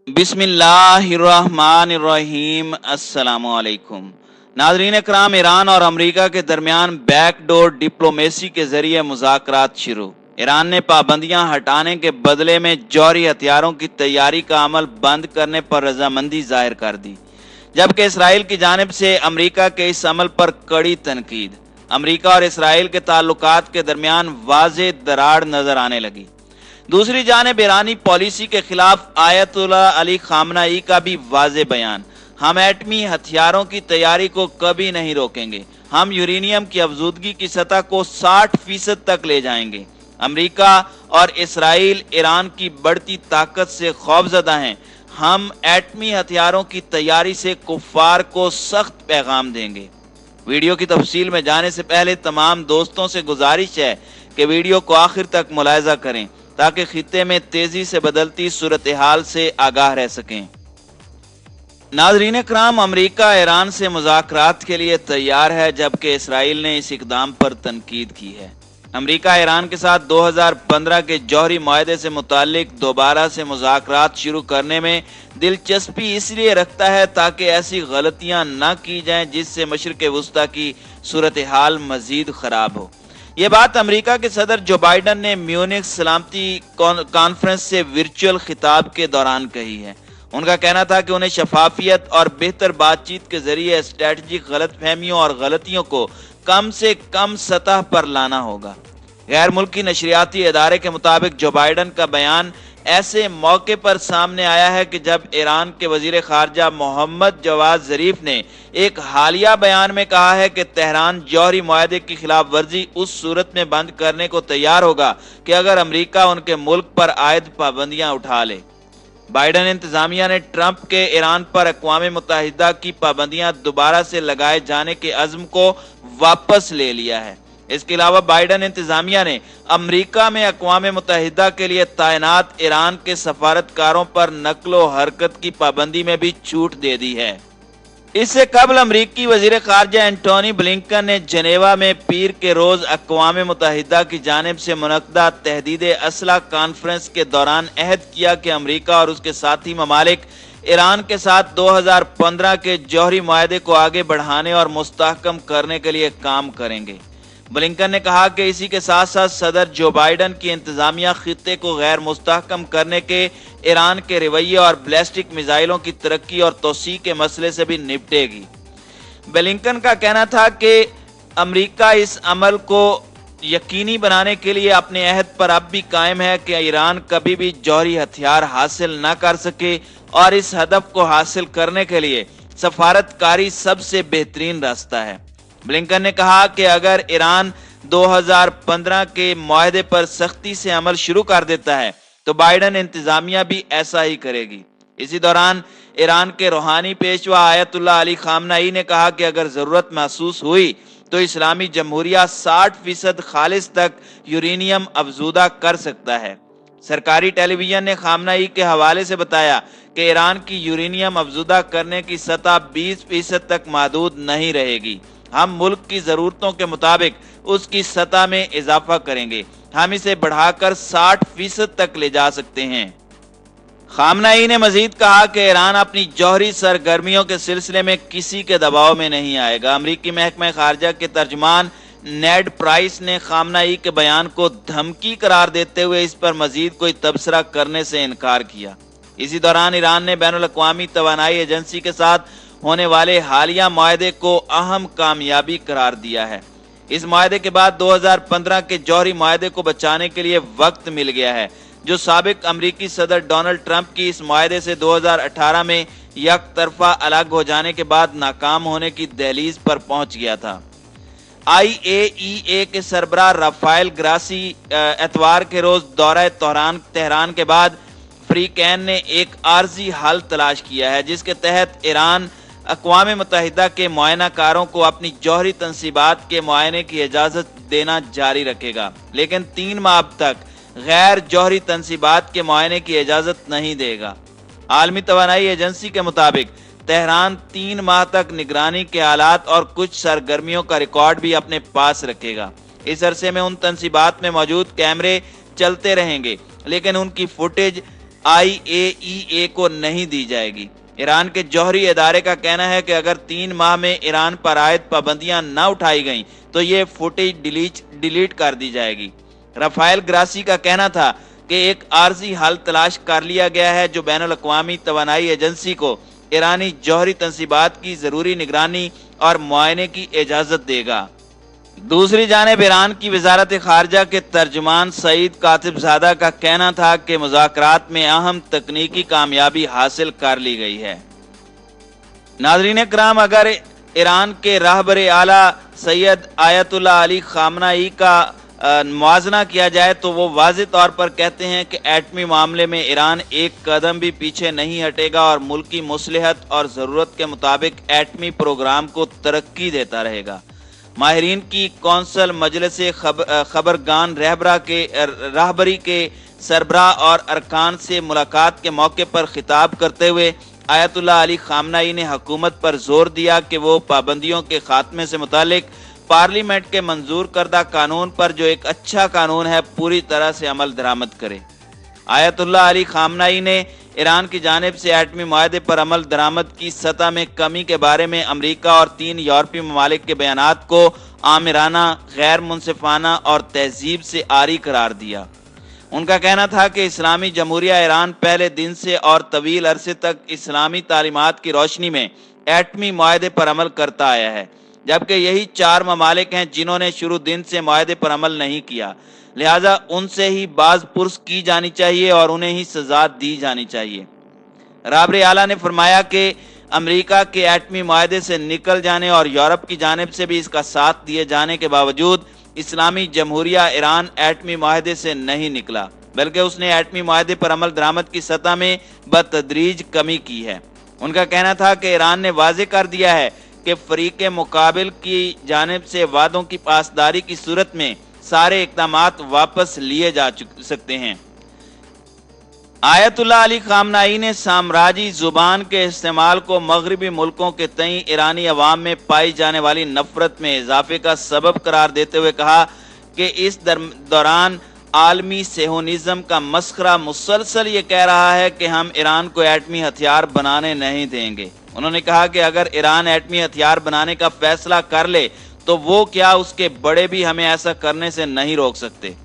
बिस्मिल्लाहिर्रहमानिर्रहीम। अस्सलाम वालेकुम। नाज़रीन इकराम, ईरान और अमेरिका के दरमियान बैकडोर डिप्लोमेसी के जरिए मुज़ाकरात शुरू। ईरान ने पाबंदियां हटाने के बदले में जौहरी हथियारों की तैयारी का अमल बंद करने पर रजामंदी जाहिर कर दी, जबकि इसराइल की जानिब से अमेरिका के इस अमल पर कड़ी तनकीद। अमेरिका और इसराइल के ताल्लुकात के दरमियान वाज़ेह दरार नजर आने लगी। दूसरी जानिब ईरानी पॉलिसी के खिलाफ आयतुल्लाह अली खामनाई का भी वाज़ेह बयान, हम एटमी हथियारों की तैयारी को कभी नहीं रोकेंगे, हम यूरेनियम की अफजूदगी की सतह को 60% तक ले जाएंगे। अमेरिका और इसराइल ईरान की बढ़ती ताकत से खौफजदा हैं, हम एटमी हथियारों की तैयारी से कुफ्फार को सख्त पैगाम देंगे। वीडियो की तफसील में जाने से पहले तमाम दोस्तों से गुजारिश है कि वीडियो को आखिर तक मुलाहिजा करें ताकि खित्ते में तेजी से बदलती सूरत हाल से आगाह रह सकें। नाज़रीन इकराम, अमेरिका ईरान से मुज़ाकरात के लिए तैयार है, जबकि इसराइल ने इस इक़दाम पर तनकीद की है। अमेरिका ईरान के साथ 2015 के जौहरी मुआहदे से मुताल्लिक दोबारा से मुज़ाकरात शुरू करने में दिलचस्पी इसलिए रखता है ताकि ऐसी गलतियां न की जाएं जिससे मशरिक़ वुस्ता की सूरत हाल मज़ीद ख़राब हो। ये बात अमेरिका के सदर जो बाइडन ने म्यूनिख सलामती कॉन्फ्रेंस से वर्चुअल खिताब के दौरान कही है। उनका कहना था कि उन्हें शफाफियत और बेहतर बातचीत के जरिए स्ट्रेटजिक गलतफहमियों और गलतियों को कम से कम सतह पर लाना होगा। गैर मुल्की नशरियाती इदारे के मुताबिक जो बाइडन का बयान ऐसे मौके पर सामने आया है कि जब ईरान के वजीर खारजा मोहम्मद जवाद जरीफ ने एक हालिया बयान में कहा है कि तेहरान जौहरी मुआहदे की खिलाफ वर्जी उस सूरत में बंद करने को तैयार होगा कि अगर अमेरिका उनके मुल्क पर आयद पाबंदियां उठा ले। बाइडन इंतजामिया ने ट्रंप के ईरान पर अक़वाम मुत्तहिदा की पाबंदियां दोबारा से लगाए जाने के अज़्म को वापस ले लिया है। इसके अलावा बाइडन इंतजामिया ने अमेरिका में अक़वाम मुत्तहिदा के लिए तैनात ईरान के सफारतकारों पर नक्लो हरकत की पाबंदी में भी छूट दे दी है। इससे कबल अमरीकी वजीर खारजा एंटोनी ब्लिंकन ने जनेवा में पीर के रोज अक़वाम मुत्तहिदा की जानिब से मुनक्कदा तहदीद असला कॉन्फ्रेंस के दौरान अहद किया कि अमरीका और उसके साथी ममालिक ईरान के साथ 2015 के जौहरी मुआहदे को आगे बढ़ाने और मुस्तहकम करने के लिए काम करेंगे। ब्लिंकन ने कहा कि इसी के साथ साथ सदर जो बाइडन की इंतजामिया खित्ते को गैर मुस्तहकम करने के ईरान के रवैये और बैलिस्टिक मिसाइलों की तरक्की और तोसी के मसले से भी निपटेगी। ब्लिंकन का कहना था कि अमेरिका इस अमल को यकीनी बनाने के लिए अपने अहद पर अब भी कायम है कि ईरान कभी भी जौहरी हथियार हासिल न कर सके और इस हदफ को हासिल करने के लिए सफारतकारी सबसे बेहतरीन रास्ता है। ब्लिंकन ने कहा कि अगर ईरान 2015 के मुआहदे पर सख्ती से अमल शुरू कर देता है तो बाइडन इंतजामिया भी ऐसा ही करेगी। इसी दौरान ईरान के रूहानी पेशवा आयतुल्लाह अली खामनाई ने कहा कि अगर जरूरत महसूस हुई तो इस्लामी जमहूरिया 60% खालिस तक यूरेनियम अफजूदा कर सकता है। सरकारी टेलीविजन ने खामनाई के हवाले से बताया कि ईरान की यूरेनियम अफजूदा करने की सतह 20% तक महदूद नहीं रहेगी, हम मुल्क की जरूरतों के मुताबिक उसकी सतह में इजाफा करेंगे, हम इसे बढ़ाकर 60% तक ले जा सकते हैं। खामनाई ने मजीद कहा कि ईरान अपनी जौहरी सरगर्मियों के सिलसिले में किसी के दबाव में नहीं आएगा। अमरीकी महकमा खारजा के तर्जमान नेड प्राइस ने खामनाई के बयान को धमकी करार देते हुए इस पर मजीद कोई तबसरा करने से इनकार किया। इसी दौरान ईरान ने बैनुल अक़वामी तवानाई एजेंसी के साथ होने वाले हालिया मुआहदे को अहम कामयाबी करार दिया है। इस मुआहदे के बाद 2015 के जौहरी मुआहदे को बचाने के लिए वक्त मिल गया है, जो साबिक अमरीकी सदर डोनाल्ड ट्रंप की इस मुआहदे से 2018 में एक तरफा अलग हो जाने के बाद नाकाम होने की दहलीज पर पहुंच गया था। IAEA के सरबराह राफेल ग्रासी एतवार के रोज दौरा तेहरान के बाद फ्रीकैन ने एक आर्जी हल तलाश किया है, जिसके तहत ईरान अक़वाम मुत्तहिदा के मुआयनाकारों को अपनी जौहरी तनसीबात के मुआयने की इजाज़त देना जारी रखेगा, लेकिन 3 माह तक गैर जौहरी तनसीबात के मुआयने की इजाज़त नहीं देगा। आलमी तवानाई एजेंसी के मुताबिक तेहरान 3 माह तक निगरानी के हालात और कुछ सरगर्मियों का रिकॉर्ड भी अपने पास रखेगा। इस अरसे में उन तनसीबात में मौजूद कैमरे चलते रहेंगे, लेकिन उनकी फुटेज IAEA को नहीं दी जाएगी। ईरान के जौहरी इदारे का कहना है कि अगर 3 माह में ईरान पर आयद पाबंदियां न उठाई गईं तो ये फुटेज डिलीट कर दी जाएगी। राफेल ग्रासी का कहना था कि एक आर्जी हल तलाश कर लिया गया है जो बैनुल अक़वामी तवानाई एजेंसी को ईरानी जौहरी तंसीबात की जरूरी निगरानी और मुआयने की इजाजत देगा। दूसरी जानिब ईरान की वजारत खारजा के तर्जुमान सईद कातिबजादा का कहना था कि मुज़ाकरात में अहम तकनीकी कामयाबी हासिल कर ली गई है। नाज़रीन किराम, अगर ईरान के रहबर आला सैयद आयतुल्लाह अली खामनाई का मुआजना किया जाए तो वो वाज़ेह तौर पर कहते हैं कि एटमी मामले में ईरान एक कदम भी पीछे नहीं हटेगा और मुल्की मसलहत और ज़रूरत के मुताबिक एटमी प्रोग्राम को तरक्की देता रहेगा। माहिरीन की कौंसल मजलिस खबरगान रहबरी के सरबराह और अरकान से मुलाकात के मौके पर खिताब करते हुए आयतुल्लाह अली खामनाई ने हुकूमत पर जोर दिया कि वो पाबंदियों के खात्मे से मुतालिक पार्लियामेंट के मंजूर करदा कानून पर, जो एक अच्छा कानून है, पूरी तरह से अमल दरामद करे। आयतुल्लाह अली खामनाई ने ईरान की जानिब से एटमी मुआहदे पर अमल दरामद की सतह में कमी के बारे में अमरीका और 3 यूरोपीय ममालिक के बयानात को आमिराना, गैर मुनसिफाना और तहजीब से आरी करार दिया। उनका कहना था कि इस्लामी जमहूरिया ईरान पहले दिन से और तवील अरसे तक इस्लामी तालीमात की रोशनी में एटमी मुआहदे पर अमल करता आया है, जबकि यही 4 ममालिक हैं जिन्होंने शुरू दिन से मुआहदे पर अमल नहीं किया। लिहाजा उनसे ही बाज पुर्स की जानी चाहिए और उन्हें ही सजा दी जानी चाहिए। रहबर आला ने फरमाया कि अमेरिका के एटमी मुआहदे से निकल जाने और यूरोप की जानिब से भी इसका साथ दिए जाने के बावजूद इस्लामी जमहूरिया ईरान एटमी मुआहदे से नहीं निकला, बल्कि उसने एटमी मुआहदे पर अमल दरामद की सतह में बतदरीज कमी की है। उनका कहना था कि ईरान ने वाज़ेह कर दिया है कि फरीक मुकाबिल की जानिब से वादों की पासदारी की सूरत में सारे इक़दामात वापस लिए जा सकते हैं। आयतुल्लाह अली खामनाई ने साम्राज्यी जुबान के इस्तेमाल को मगरबी मुल्कों के तई ईरानी अवाम में पाई जाने वाली नफरत में इजाफे का सबब करार देते हुए कहा कि इस दौरान आलमी सेहोनिज्म का मस्खरा मुसलसल ये कह रहा है कि हम ईरान को एटमी हथियार बनाने नहीं देंगे। उन्होंने कहा कि अगर ईरान एटमी हथियार बनाने का फैसला कर ले तो वो क्या, उसके बड़े भी हमें ऐसा करने से नहीं रोक सकते।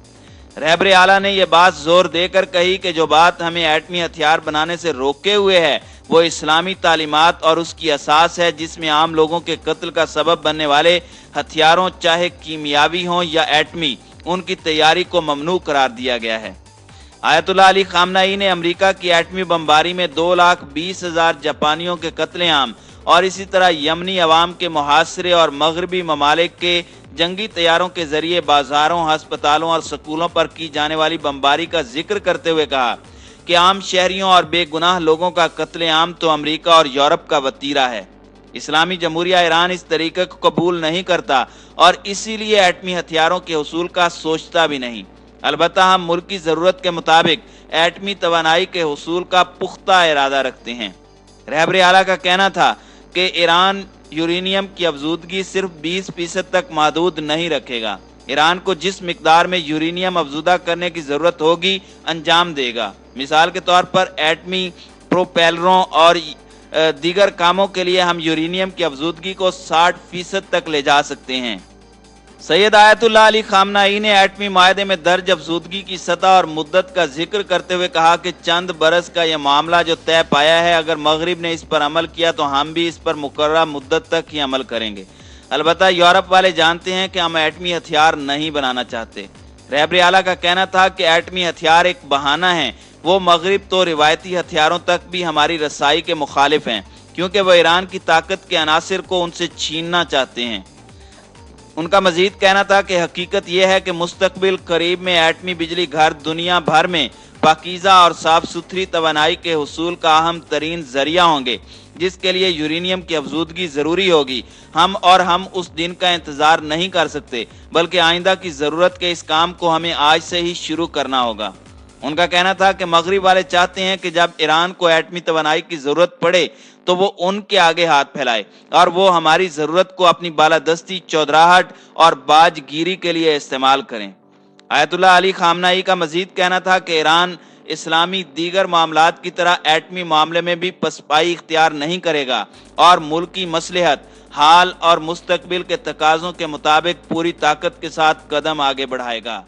रहबर आला ने यह बात जोर देकर कही कि जो बात हमें एटमी हथियार बनाने से रोके हुए है वो इस्लामी तालीमात और उसकी असास है, जिसमें आम लोगों के कत्ल का सबब बनने वाले हथियारों, चाहे कीमियावी हों या एटमी, उनकी तैयारी को ममनू करार दिया गया है। आयतुल्लाह अली खामनाई ने अमेरिका की एटमी बमबारी में 2,20,000 जापानियों के कत्लेआम और इसी तरह यमनी अवाम के मुहासरे और मगरबी ममालिक के जंगी तैयारों के जरिए बाजारों, अस्पतालों और स्कूलों पर की जाने वाली बमबारी का जिक्र करते हुए कहा कि आम शहरियों और बेगुनाह लोगों का कत्लेआम तो अमेरिका और यूरोप का वतीरा है। इस्लामी जमहूरिया ईरान इस तरीके को कबूल नहीं करता और इसीलिए एटमी हथियारों के हुसूल का सोचता भी नहीं। अलबत्ता हम मुल्क की ज़रूरत के मुताबिक एटमी तवानाई के हुसूल का पुख्ता इरादा रखते हैं। रहबर आला का कहना था कि ईरान यूरेनियम की अफजूदगी सिर्फ 20% तक महदूद नहीं रखेगा। ईरान को जिस मिकदार में यूरेनियम अफजूदा करने की ज़रूरत होगी अंजाम देगा। मिसाल के तौर पर एटमी प्रोपेलरों और दीगर कामों के लिए हम यूरेनियम की अफजूदगी को 60% तक ले जा सकते हैं। सैयद आयतुल्लाह अली खामनाई ने एटमी मुआहदे में दर्ज अफजूदगी की सतह और मुद्दत का जिक्र करते हुए कहा कि चंद बरस का यह मामला जो तय पाया है, अगर मगरिब ने इस पर अमल किया तो हम भी इस पर मुकर्रर मुद्दत तक ही अमल करेंगे। अलबत्ता यूरोप वाले जानते हैं कि हम एटमी हथियार नहीं बनाना चाहते। रहबर आला का कहना था कि एटमी हथियार एक बहाना है। वो मगरिब तो रिवायती हथियारों तक भी हमारी रसाई के मुखालिफ हैं, क्योंकि वह ईरान की ताकत के अनासिर को उनसे छीनना चाहते हैं। उनका मजीद कहना था कि हकीकत यह है कि मुस्तकबिल करीब में एटमी बिजली घर दुनिया भर में पाकीज़ा और साफ सुथरी तवानाई के हुसूल का अहम तरीन जरिया होंगे, जिसके लिए यूरेनियम की अफजूदगी ज़रूरी होगी। हम उस दिन का इंतज़ार नहीं कर सकते, बल्कि आइंदा की ज़रूरत के इस काम को हमें आज से ही शुरू करना होगा। उनका कहना था कि मगरिब वाले चाहते हैं कि जब ईरान को एटमी तवानाई की ज़रूरत पड़े तो वो उनके आगे हाथ फैलाए और वो हमारी ज़रूरत को अपनी बालादस्ती, चौधराहट और बाजगीरी के लिए इस्तेमाल करें। आयतुल्लाह अली खामनाई का मजीद कहना था कि ईरान اسلامی دیگر معاملات کی طرح ایٹمی معاملے میں بھی پسپائی اختیار نہیں کرے گا اور ملکی مصلحت، حال اور مستقبل کے تقاضوں کے مطابق پوری طاقت کے ساتھ قدم آگے بڑھائے گا۔